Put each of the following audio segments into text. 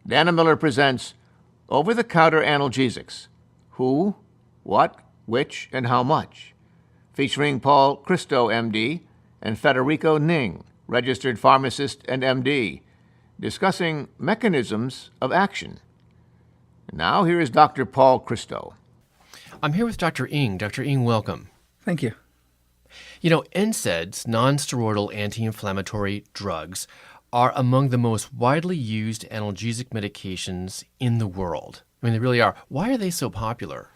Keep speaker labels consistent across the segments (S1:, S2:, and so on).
S1: Dana Miller presents Over-the-Counter Analgesics, Who, What, Which, and How Much, featuring Paul Christo, MD, and Federico Ng, registered pharmacist and MD, discussing mechanisms of action. And now here is Dr. Paul Christo.
S2: I'm here with Dr. Ng. Dr. Ng, welcome.
S3: Thank you.
S2: You know, NSAIDs, non-steroidal anti-inflammatory drugs, are among the most widely used analgesic medications in the world. I mean, they really are. Why are they so popular?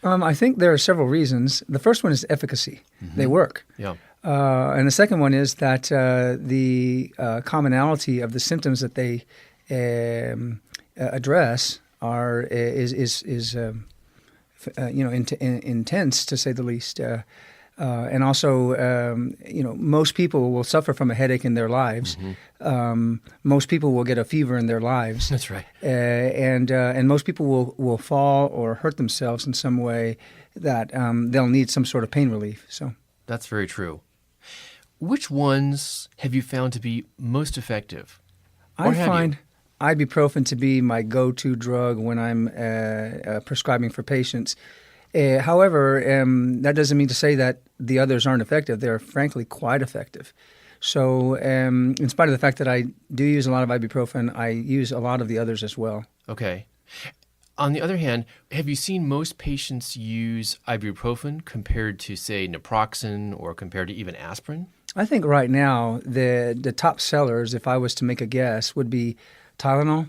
S3: I think there are several reasons. The first one is efficacy. Mm-hmm. They work.
S2: Yeah.
S3: And the second one is that the commonality of the symptoms that they address is intense, to say the least. And also, most people will suffer from a headache in their lives. Mm-hmm. Most people will get a fever in their lives.
S2: That's right.
S3: And most people will fall or hurt themselves in some way that they'll need some sort of pain relief. So
S2: that's very true. Which ones have you found to be most effective?
S3: I find ibuprofen to be my go-to drug when I'm prescribing for patients. However, that doesn't mean to say that the others aren't effective. They're frankly quite effective. So in spite of the fact that I do use a lot of ibuprofen, I use a lot of the others as well.
S2: Okay. On the other hand, have you seen most patients use ibuprofen compared to, say, naproxen or compared to even aspirin?
S3: I think right now the top sellers, if I was to make a guess, would be Tylenol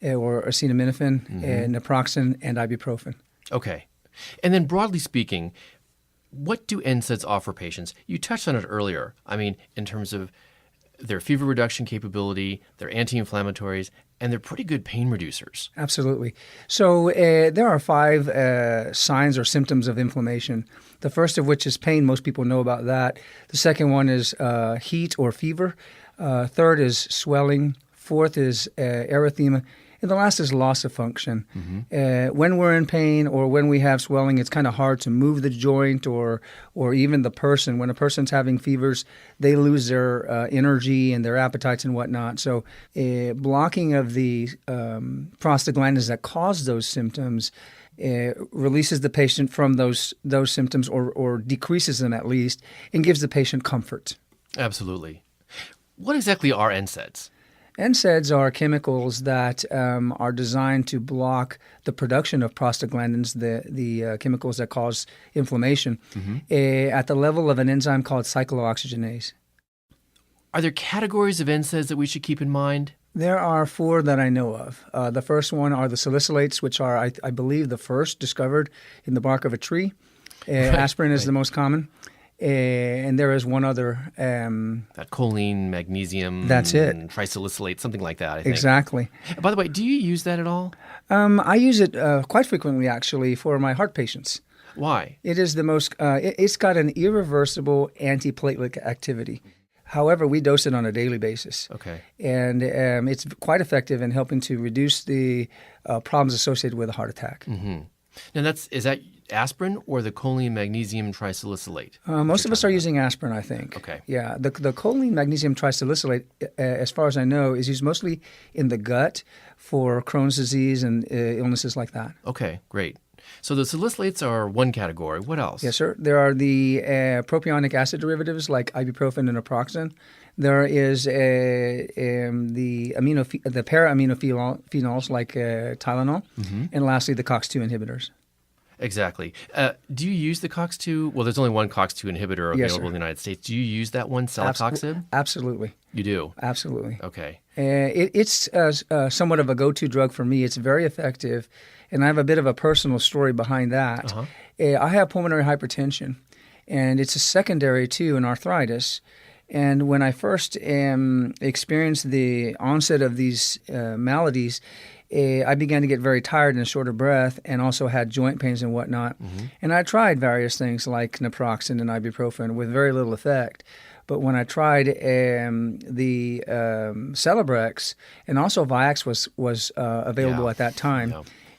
S3: or acetaminophen, mm-hmm. Naproxen, and ibuprofen.
S2: Okay. And then broadly speaking, what do NSAIDs offer patients? You touched on it earlier. I mean, in terms of their fever reduction capability, their anti-inflammatories, and they're pretty good pain reducers.
S3: Absolutely. So there are 5 signs or symptoms of inflammation. The first of which is pain. Most people know about that. The second one is heat or fever. Third is swelling. Fourth is erythema. And the last is loss of function. Mm-hmm. When we're in pain or when we have swelling, it's kind of hard to move the joint or even the person. When a person's having fevers, they lose their energy and their appetites and whatnot. So blocking of the prostaglandins that cause those symptoms releases the patient from those symptoms or decreases them at least and gives the patient comfort.
S2: Absolutely. What exactly are NSAIDs?
S3: NSAIDs are chemicals that are designed to block the production of prostaglandins, the chemicals that cause inflammation, mm-hmm. At the level of an enzyme called cyclooxygenase.
S2: Are there categories of NSAIDs that we should keep in mind?
S3: There are 4 that I know of. The first one are the salicylates, which are, I believe, the first discovered in the bark of a tree. Aspirin is the most common. And there is one other.
S2: That choline, magnesium.
S3: That's it.
S2: And trisalicylate, something like that, I think.
S3: Exactly.
S2: By the way, do you use that at all?
S3: I use it quite frequently, actually, for my heart patients.
S2: Why?
S3: It is the most. It's got an irreversible antiplatelet activity. However, we dose it on a daily basis.
S2: Okay.
S3: And it's quite effective in helping to reduce the problems associated with a heart attack.
S2: Mm-hmm. Now, is that aspirin or the choline magnesium trisalicylate?
S3: Most of us are using aspirin, I think.
S2: Okay.
S3: Yeah. The choline magnesium trisalicylate, as far as I know, is used mostly in the gut for Crohn's disease and illnesses like that.
S2: Okay, great. So the salicylates are one category. What else?
S3: Yes, sir. There are the propionic acid derivatives like ibuprofen and naproxen. There is the para-aminophenols like Tylenol, mm-hmm. and lastly the Cox-2 inhibitors.
S2: Exactly. Do you use the Cox-2? Well, there's only one Cox-2 inhibitor available in the United States. Do you use that one, celecoxib?
S3: Absolutely.
S2: You do?
S3: Absolutely.
S2: Okay.
S3: It's somewhat of a go-to drug for me. It's very effective, and I have a bit of a personal story behind that.
S2: Uh-huh.
S3: I have pulmonary hypertension, and it's a secondary to an arthritis. And when I first experienced the onset of these maladies, I began to get very tired and short of breath and also had joint pains and whatnot. Mm-hmm. And I tried various things like naproxen and ibuprofen with very little effect. But when I tried the Celebrex and also Vioxx was available at that time,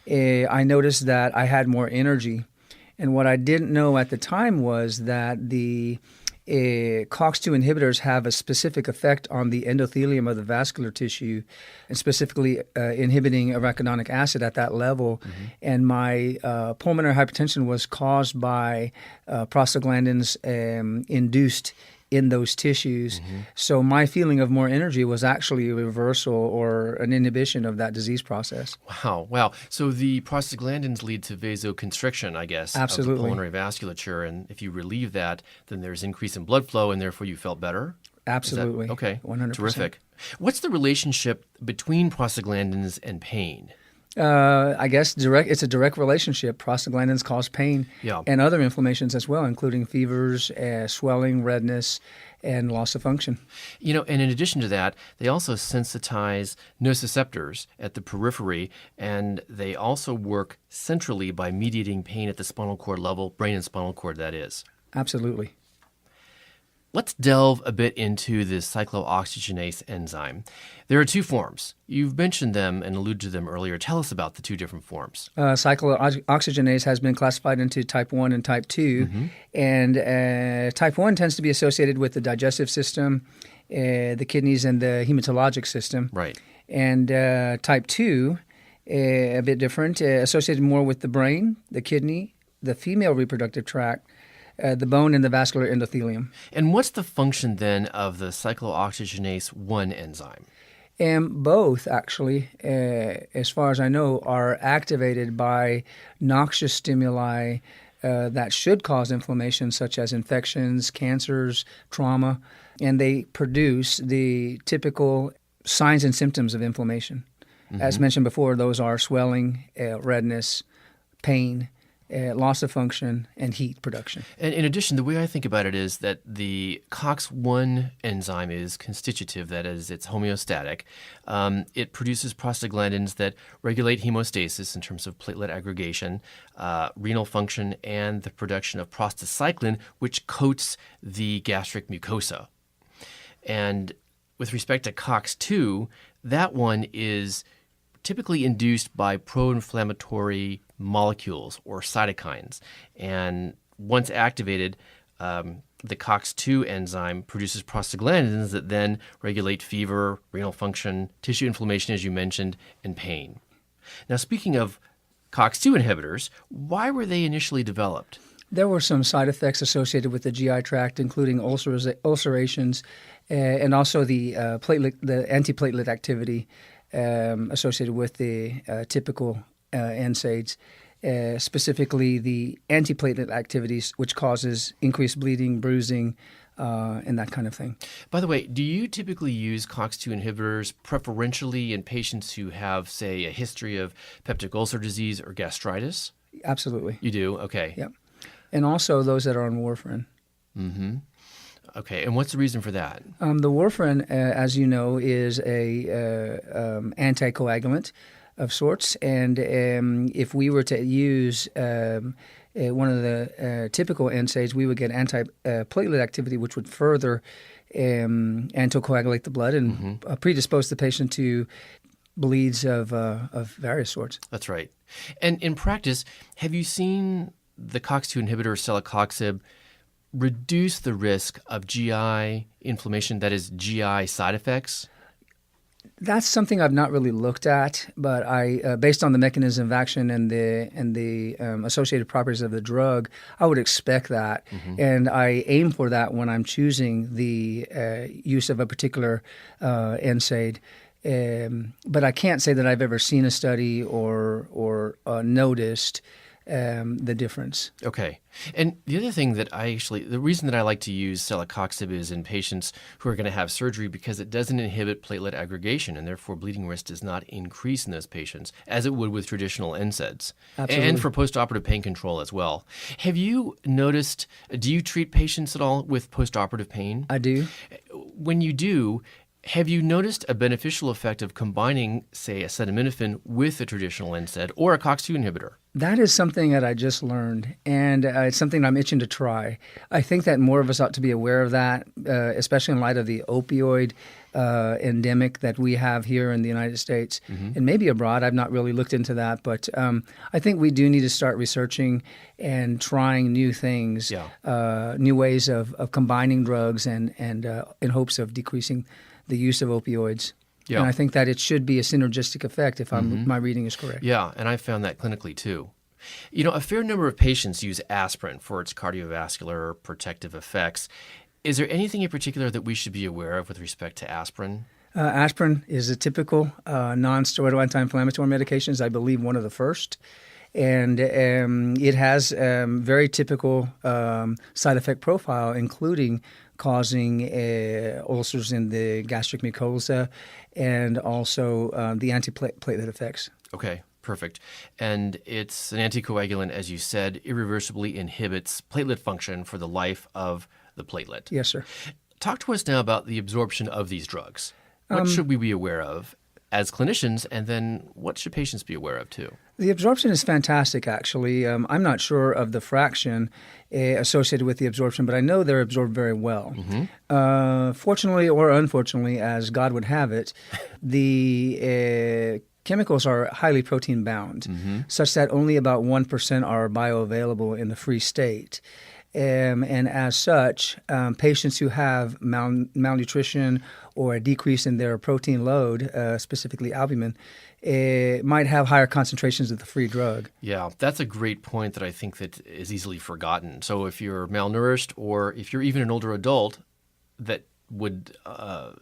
S3: I noticed that I had more energy. And what I didn't know at the time was that the Cox-2 inhibitors have a specific effect on the endothelium of the vascular tissue, and specifically inhibiting arachidonic acid at that level. And my pulmonary hypertension was caused by prostaglandins induced in those tissues. So my feeling of more energy was actually a reversal or an inhibition of that disease process.
S2: Wow. So the prostaglandins lead to vasoconstriction, I guess,
S3: Absolutely.
S2: of the pulmonary vasculature. And if you relieve that, then there's increase in blood flow, and therefore you felt better?
S3: Absolutely.
S2: Okay.
S3: 100%.
S2: Terrific. What's the relationship between prostaglandins and pain?
S3: I guess it's a direct relationship. Prostaglandins cause pain and other inflammations as well, including fevers, swelling, redness, and loss of function.
S2: And in addition to that, they also sensitize nociceptors at the periphery, and they also work centrally by mediating pain at the spinal cord level, brain and spinal cord, that is.
S3: Absolutely.
S2: Let's delve a bit into the cyclooxygenase enzyme. There are two forms. You've mentioned them and alluded to them earlier. Tell us about the two different forms.
S3: Cyclooxygenase has been classified into type 1 and type 2. And type 1 tends to be associated with the digestive system, the kidneys, and the hematologic system.
S2: Right.
S3: And type 2, a bit different, associated more with the brain, the kidney, the female reproductive tract, the bone, and the vascular endothelium.
S2: And what's the function then of the cyclooxygenase 1 enzyme?
S3: And both, actually, as far as I know, are activated by noxious stimuli that should cause inflammation, such as infections, cancers, trauma, and they produce the typical signs and symptoms of inflammation. As mentioned before, those are swelling, redness, pain, loss of function, and heat production.
S2: And in addition, the way I think about it is that the COX-1 enzyme is constitutive, that is, it's homeostatic. It produces prostaglandins that regulate hemostasis in terms of platelet aggregation, renal function, and the production of prostacyclin, which coats the gastric mucosa. And with respect to COX-2, that one is typically induced by pro-inflammatory molecules or cytokines. And once activated, the Cox-2 enzyme produces prostaglandins that then regulate fever, renal function, tissue inflammation, as you mentioned, and pain. Now, speaking of Cox-2 inhibitors, why were they initially developed?
S3: There were some side effects associated with the GI tract, including ulcerations and also the antiplatelet activity associated with the typical NSAIDs, specifically the antiplatelet activities, which causes increased bleeding, bruising, and that kind of thing.
S2: By the way, do you typically use Cox-2 inhibitors preferentially in patients who have, say, a history of peptic ulcer disease or gastritis?
S3: Absolutely.
S2: You do? Okay.
S3: Yep. And also those that are on warfarin.
S2: Okay, and what's the reason for that?
S3: The warfarin, as you know, is a anticoagulant of sorts, and if we were to use one of the typical NSAIDs, we would get antiplatelet activity, which would further anticoagulate the blood and predispose the patient to bleeds of various sorts.
S2: That's right. And in practice, have you seen the Cox-2 inhibitor celecoxib reduce the risk of GI inflammation, that is GI side effects?
S3: That's something I've not really looked at, but I, based on the mechanism of action and the associated properties of the drug, I would expect that, and I aim for that when I'm choosing the use of a particular NSAID. But I can't say that I've ever seen a study or noticed the difference.
S2: Okay. And the other thing that the reason that I like to use celecoxib is in patients who are going to have surgery because it doesn't inhibit platelet aggregation, and therefore bleeding risk does not increase in those patients as it would with traditional NSAIDs.
S3: Absolutely.
S2: And for postoperative pain control as well. Have you noticed, do you treat patients at all with postoperative pain?
S3: I do.
S2: When you do, have you noticed a beneficial effect of combining, say, acetaminophen with a traditional NSAID or a Cox-2 inhibitor?
S3: That is something that I just learned, and it's something I'm itching to try. I think that more of us ought to be aware of that, especially in light of the opioid endemic that we have here in the United States and maybe abroad. I've not really looked into that, but I think we do need to start researching and trying new things, new ways of combining drugs and in hopes of decreasing the use of opioids.
S2: Yeah.
S3: And I think that it should be a synergistic effect if my reading is correct.
S2: Yeah, and I found that clinically too. You know, a fair number of patients use aspirin for its cardiovascular protective effects. Is there anything in particular that we should be aware of with respect to aspirin?
S3: Aspirin is a typical non-steroidal anti-inflammatory medications, I believe one of the first. And it has very typical side effect profile, including causing ulcers in the gastric mucosa and also the antiplatelet effects.
S2: Okay, perfect. And it's an anticoagulant, as you said, irreversibly inhibits platelet function for the life of the platelet.
S3: Yes, sir.
S2: Talk to us now about the absorption of these drugs. What should we be aware of as clinicians, and then what should patients be aware of too?
S3: The absorption is fantastic, actually. I'm not sure of the fraction associated with the absorption, but I know they're absorbed very well. Fortunately or unfortunately, as God would have it, the chemicals are highly protein bound, such that only about 1% are bioavailable in the free state. And as such, patients who have malnutrition or a decrease in their protein load, specifically albumin, might have higher concentrations of the free drug.
S2: Yeah, that's a great point that I think that is easily forgotten. So if you're malnourished or if you're even an older adult that would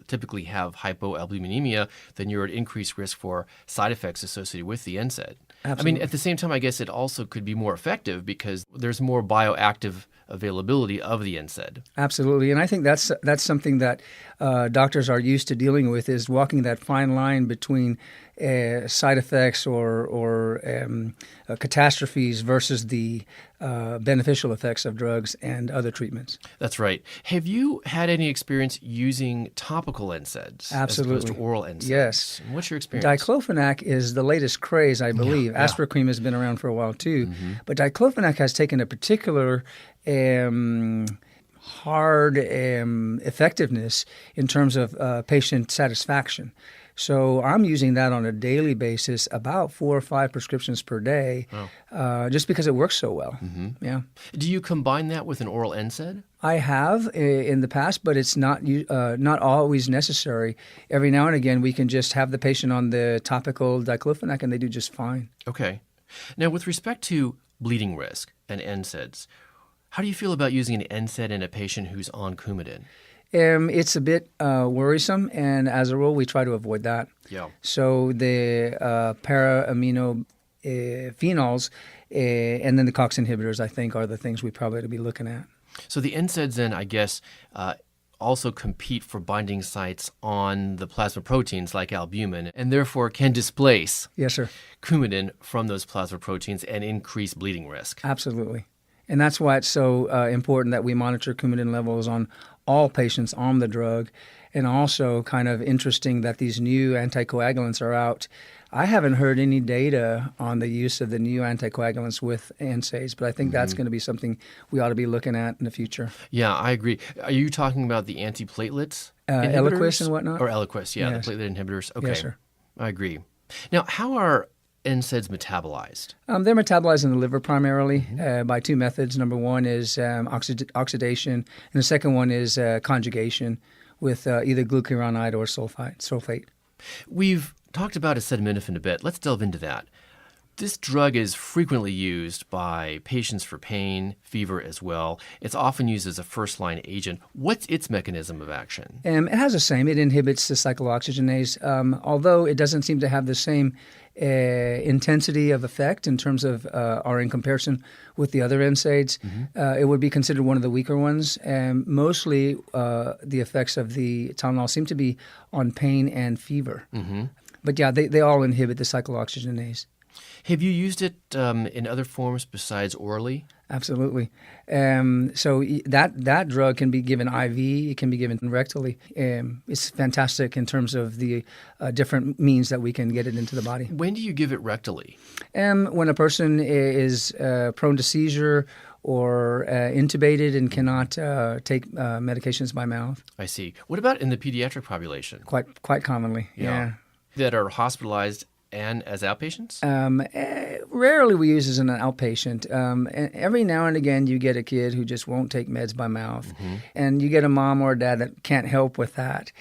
S2: typically have hypoalbuminemia, then you're at increased risk for side effects associated with the NSAID.
S3: Absolutely.
S2: I mean, at the same time, I guess it also could be more effective because there's more bioactive availability of the NSAID.
S3: Absolutely, and I think that's something that doctors are used to dealing with, is walking that fine line between side effects or catastrophes versus the beneficial effects of drugs and other treatments.
S2: That's right. Have you had any experience using topical NSAIDs
S3: Absolutely.
S2: as opposed to oral NSAIDs?
S3: Yes.
S2: And what's your experience?
S3: Diclofenac is the latest craze, I believe.
S2: Yeah.
S3: Asparacreme has been around for a while too, but diclofenac has taken a particular hard effectiveness in terms of patient satisfaction. So I'm using that on a daily basis, about 4 or 5 prescriptions per day, just because it works so well. Yeah.
S2: Do you combine that with an oral NSAID?
S3: I have in the past, but it's not always necessary. Every now and again, we can just have the patient on the topical diclofenac, and they do just fine.
S2: Okay. Now, with respect to bleeding risk and NSAIDs, how do you feel about using an NSAID in a patient who's on Coumadin?
S3: It's a bit worrisome, and as a rule, we try to avoid that.
S2: Yeah.
S3: So the para-amino phenols and then the Cox inhibitors, I think, are the things we probably ought to be looking at.
S2: So the NSAIDs then, I guess, also compete for binding sites on the plasma proteins like albumin, and therefore can displace
S3: Yes, sir.
S2: Coumadin from those plasma proteins and increase bleeding risk.
S3: Absolutely. And that's why it's so important that we monitor Coumadin levels on all patients on the drug. And also kind of interesting that these new anticoagulants are out. I haven't heard any data on the use of the new anticoagulants with NSAIDs, but I think that's going to be something we ought to be looking at in the future.
S2: Yeah, I agree. Are you talking about the antiplatelets?
S3: Eliquis and whatnot?
S2: Or Eliquis, yeah,
S3: Yes.
S2: the platelet inhibitors. Okay,
S3: Yes, sir.
S2: I agree. Now, how are NSAIDs metabolized?
S3: They're metabolized in the liver primarily by 2 methods. Number one is oxidation, and the second one is conjugation with either glucuronide or sulfate.
S2: We've talked about acetaminophen a bit. Let's delve into that. This drug is frequently used by patients for pain, fever as well. It's often used as a first-line agent. What's its mechanism of action?
S3: It has the same. It inhibits the cyclooxygenase, although it doesn't seem to have the same intensity of effect in terms of or in comparison with the other NSAIDs. It would be considered one of the weaker ones. Mostly the effects of the Tylenol seem to be on pain and fever. But yeah, they all inhibit the cyclooxygenase.
S2: Have you used it in other forms besides orally?
S3: Absolutely. So that drug can be given IV. It can be given rectally. It's fantastic in terms of the different means that we can get it into the body.
S2: When do you give it rectally?
S3: When a person is prone to seizure or intubated and cannot take medications by mouth.
S2: I see. What about in the pediatric population?
S3: Quite commonly, yeah.
S2: That are hospitalized and as outpatients?
S3: Rarely we use as an outpatient. And every now and again you get a kid who just won't take meds by mouth, and you get a mom or a dad that can't help with that.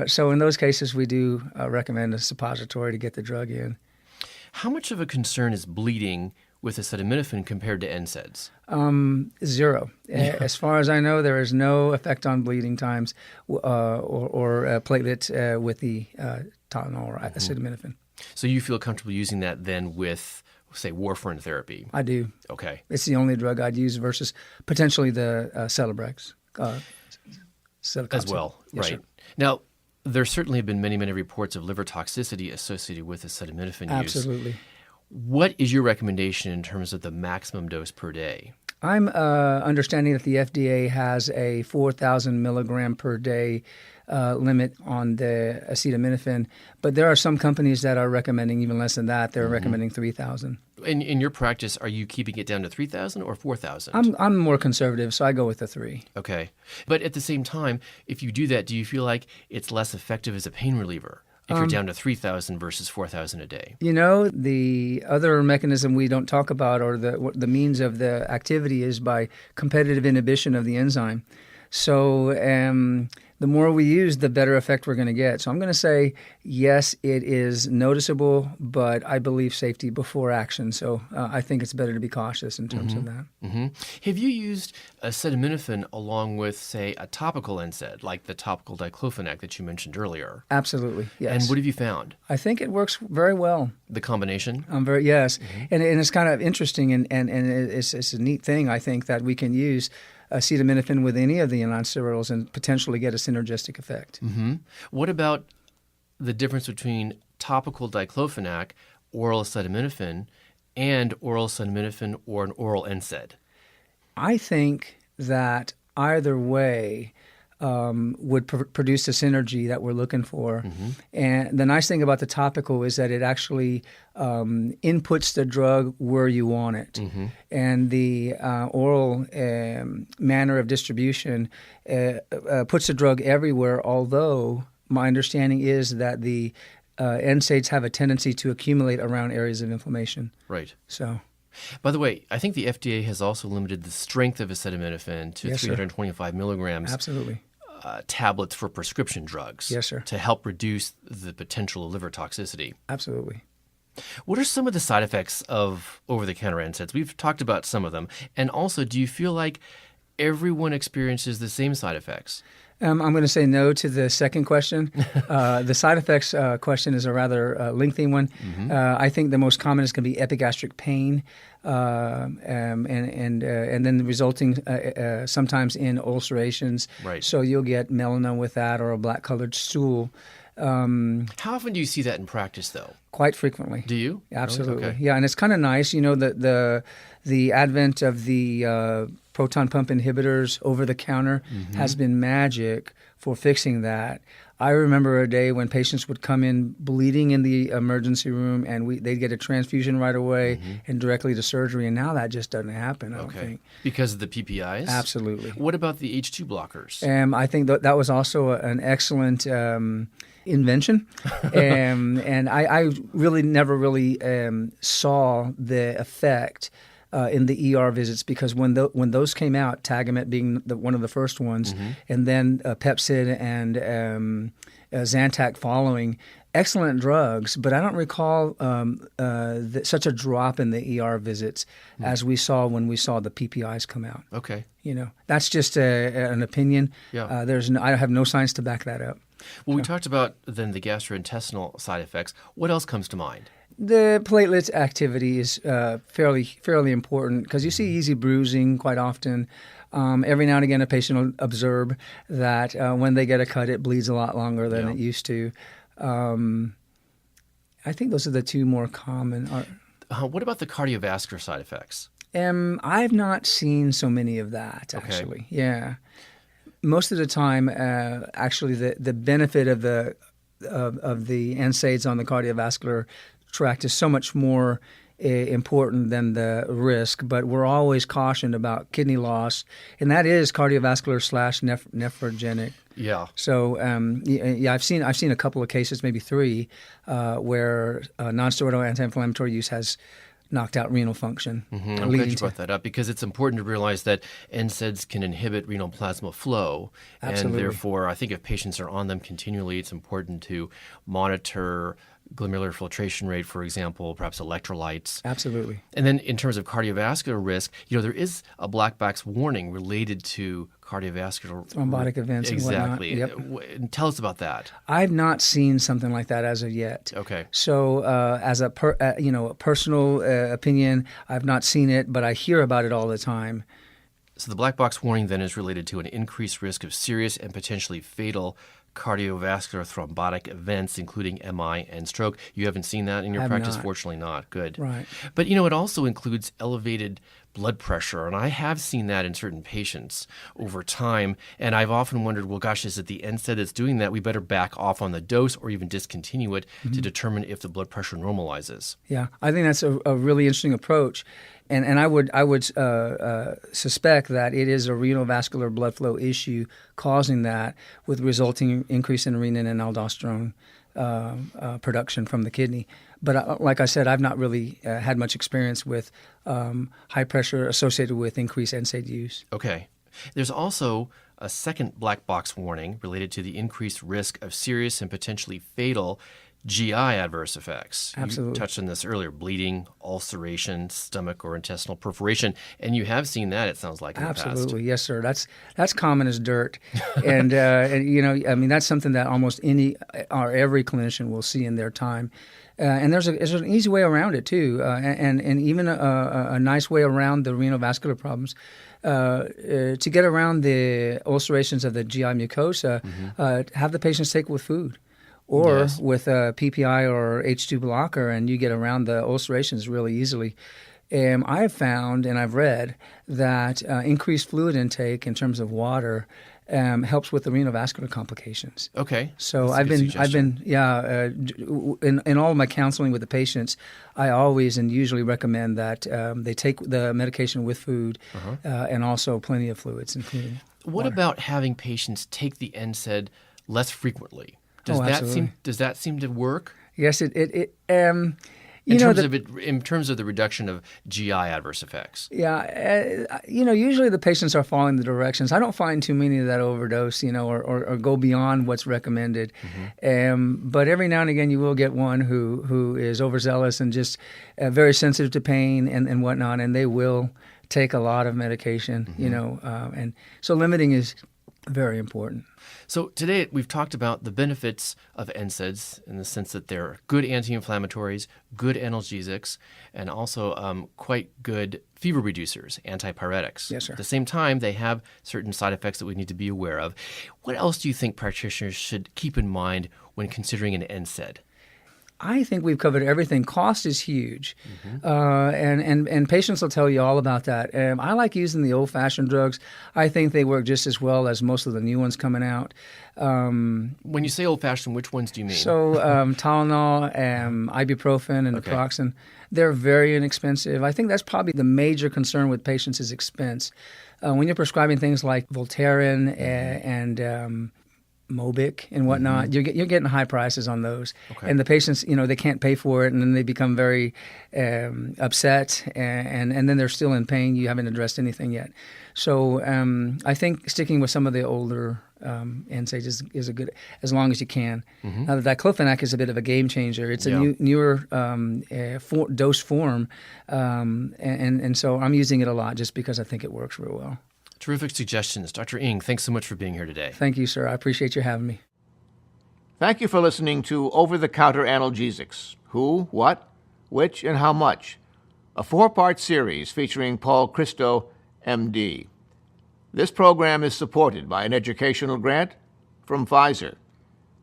S3: So in those cases, we do recommend a suppository to get the drug in.
S2: How much of a concern is bleeding with acetaminophen compared to NSAIDs?
S3: 0. As far as I know, there is no effect on bleeding times or platelet with the Tylenol or acetaminophen.
S2: So you feel comfortable using that then with, say, warfarin therapy?
S3: I do.
S2: Okay.
S3: It's the only drug I'd use versus potentially the Celebrex.
S2: As well,
S3: yes,
S2: right.
S3: Sir.
S2: Now, there certainly have been many, many reports of liver toxicity associated with acetaminophen use.
S3: Absolutely.
S2: What is your recommendation in terms of the maximum dose per day?
S3: I'm understanding that the FDA has a 4,000 milligram per day limit on the acetaminophen, but there are some companies that are recommending even less than that. They're recommending 3,000.
S2: In your practice, are you keeping it down to 3,000 or 4,000?
S3: I'm more conservative, so I go with the 3.
S2: Okay. But at the same time, if you do that, do you feel like it's less effective as a pain reliever if you're down to 3,000 versus 4,000 a day?
S3: You know, the other mechanism we don't talk about, or the means of the activity, is by competitive inhibition of the enzyme. So the more we use, the better effect we're going to get. So I'm going to say, yes, it is noticeable, but I believe safety before action. So I think it's better to be cautious in terms of that.
S2: Have you used acetaminophen along with, say, a topical NSAID, like the topical diclofenac that you mentioned earlier?
S3: Absolutely, yes.
S2: And what have you found?
S3: I think it works very well.
S2: The combination?
S3: Yes. And it's kind of interesting, and it's a neat thing, I think, that we can use acetaminophen with any of the non-steroidals and potentially get a synergistic effect.
S2: What about the difference between topical diclofenac, oral acetaminophen, and oral acetaminophen or an oral NSAID?
S3: I think that either way would produce the synergy that we're looking for. And the nice thing about the topical is that it actually inputs the drug where you want it. And the oral manner of distribution puts the drug everywhere, although my understanding is that the NSAIDs have a tendency to accumulate around areas of inflammation.
S2: Right.
S3: So,
S2: by the way, I think the FDA has also limited the strength of acetaminophen to
S3: Yes, sir.
S2: 325 milligrams.
S3: absolutely.
S2: Tablets for prescription drugs.
S3: Yes, sir.
S2: To help reduce the potential liver toxicity.
S3: Absolutely.
S2: What are some of the side effects of over-the-counter NSAIDs? We've talked about some of them. And also, do you feel like everyone experiences the same side effects?
S3: I'm going to say no to the second question. The side effects question is a rather lengthy one. I think the most common is going to be epigastric pain, and then resulting sometimes in ulcerations.
S2: Right.
S3: So you'll get melanoma with that, or a black-colored stool.
S2: How often do you see that in practice, though?
S3: Quite frequently.
S2: Do you?
S3: Absolutely.
S2: Really? Okay.
S3: Yeah, and it's kind of nice, you know, the advent of the proton pump inhibitors over the counter has been magic for fixing that. I remember a day when patients would come in bleeding in the emergency room, and they'd get a transfusion right away and directly to surgery, and now that just doesn't happen, I don't think.
S2: Because of the PPIs?
S3: Absolutely.
S2: What about the H2 blockers?
S3: I think that was also an excellent invention, and I really never really saw the effect in the ER visits, because when those came out, Tagamet being one of the first ones, and then Pepcid and Zantac following, excellent drugs, but I don't recall such a drop in the ER visits as we saw when we saw the PPIs come out.
S2: Okay.
S3: You know, that's just an opinion.
S2: Yeah.
S3: I have no science to back that up.
S2: Well, we talked about then the gastrointestinal side effects. What else comes to mind?
S3: The platelet activity is fairly important, because you see easy bruising quite often. Every now and again, a patient will observe that when they get a cut, it bleeds a lot longer than it used to. I think those are the two more common.
S2: What about the cardiovascular side effects?
S3: I've not seen so many of that, actually.
S2: Okay.
S3: Yeah. Most of the time, actually, the benefit of the NSAIDs on the cardiovascular tract is so much more important than the risk, but we're always cautioned about kidney loss, and that is cardiovascular/nephrogenic.
S2: Yeah.
S3: So I've seen a couple of cases, maybe 3, where nonsteroidal anti-inflammatory use has knocked out renal function.
S2: I'm glad you brought that up because it's important to realize that NSAIDs can inhibit renal plasma flow.
S3: Absolutely.
S2: And therefore, I think if patients are on them continually, it's important to monitor glomerular filtration rate, for example, perhaps electrolytes.
S3: Absolutely.
S2: And then in terms of cardiovascular risk, there is a black box warning related to cardiovascular
S3: thrombotic events
S2: exactly.
S3: and whatnot. Yep.
S2: Tell us about that.
S3: I've not seen something like that as of yet.
S2: Okay.
S3: So as a personal opinion, I've not seen it, but I hear about it all the time.
S2: So the black box warning then is related to an increased risk of serious and potentially fatal cardiovascular thrombotic events, including MI and stroke. You haven't seen that in your practice?
S3: Not.
S2: Fortunately not. Good.
S3: Right.
S2: But, it also includes elevated blood pressure, and I have seen that in certain patients over time, and I've often wondered, well, gosh, is it the NSAID that's doing that? We better back off on the dose or even discontinue it to determine if the blood pressure normalizes.
S3: Yeah, I think that's a really interesting approach. And I would suspect that it is a renal vascular blood flow issue causing that, with resulting increase in renin and aldosterone production from the kidney. But like I said, I've not really had much experience with high pressure associated with increased NSAID use.
S2: Okay. There's also a second black box warning related to the increased risk of serious and potentially fatal GI adverse effects.
S3: Absolutely.
S2: You touched on this earlier: bleeding, ulceration, stomach or intestinal perforation, and you have seen that, it sounds like, in the past.
S3: Absolutely, yes, sir. That's common as dirt, and that's something that almost any or every clinician will see in their time. And there's an easy way around it too, and even a nice way around the renal vascular problems. To get around the ulcerations of the GI mucosa, have the patients take with food. Or with a PPI or H2 blocker, and you get around the ulcerations really easily. I have found, and I've read, that increased fluid intake in terms of water helps with the renal vascular complications.
S2: Okay.
S3: So
S2: That's
S3: I've been in all of my counseling with the patients, I always and usually recommend that they take the medication with food and also plenty of fluids, including
S2: What
S3: water.
S2: about having patients take the NSAID less frequently? Does that seem to work?
S3: Yes, in
S2: terms of the reduction of GI adverse effects.
S3: Yeah, usually the patients are following the directions. I don't find too many that overdose, or go beyond what's recommended. But every now and again, you will get one who is overzealous and just very sensitive to pain and whatnot, and they will take a lot of medication, and so limiting is very important.
S2: So today we've talked about the benefits of NSAIDs in the sense that they're good anti-inflammatories, good analgesics, and also quite good fever reducers, antipyretics.
S3: Yes, sir.
S2: At the same time, they have certain side effects that we need to be aware of. What else do you think practitioners should keep in mind when considering an NSAID?
S3: I think we've covered everything. Cost is huge, and patients will tell you all about that. I like using the old-fashioned drugs. I think they work just as well as most of the new ones coming out.
S2: When you say old-fashioned, which ones do you mean?
S3: So Tylenol, ibuprofen, and naproxen, they're very inexpensive. I think that's probably the major concern with patients is expense. When you're prescribing things like Voltaren and Mobic and whatnot, you're getting high prices on those, and the patients, they can't pay for it, and then they become very upset, and then they're still in pain. You haven't addressed anything yet, so I think sticking with some of the older NSAIDs is a good, as long as you can. Now, the diclofenac is a bit of a game changer. It's a newer dose form, and so I'm using it a lot just because I think it works real well.
S2: Terrific suggestions. Dr. Ng, thanks so much for being here today.
S3: Thank you, sir. I appreciate you having me.
S1: Thank you for listening to Over-the-Counter Analgesics: Who, What, Which, and How Much, a 4-part series featuring Paul Christo, MD. This program is supported by an educational grant from Pfizer.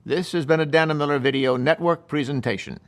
S1: This has been a Dana Miller Video Network presentation.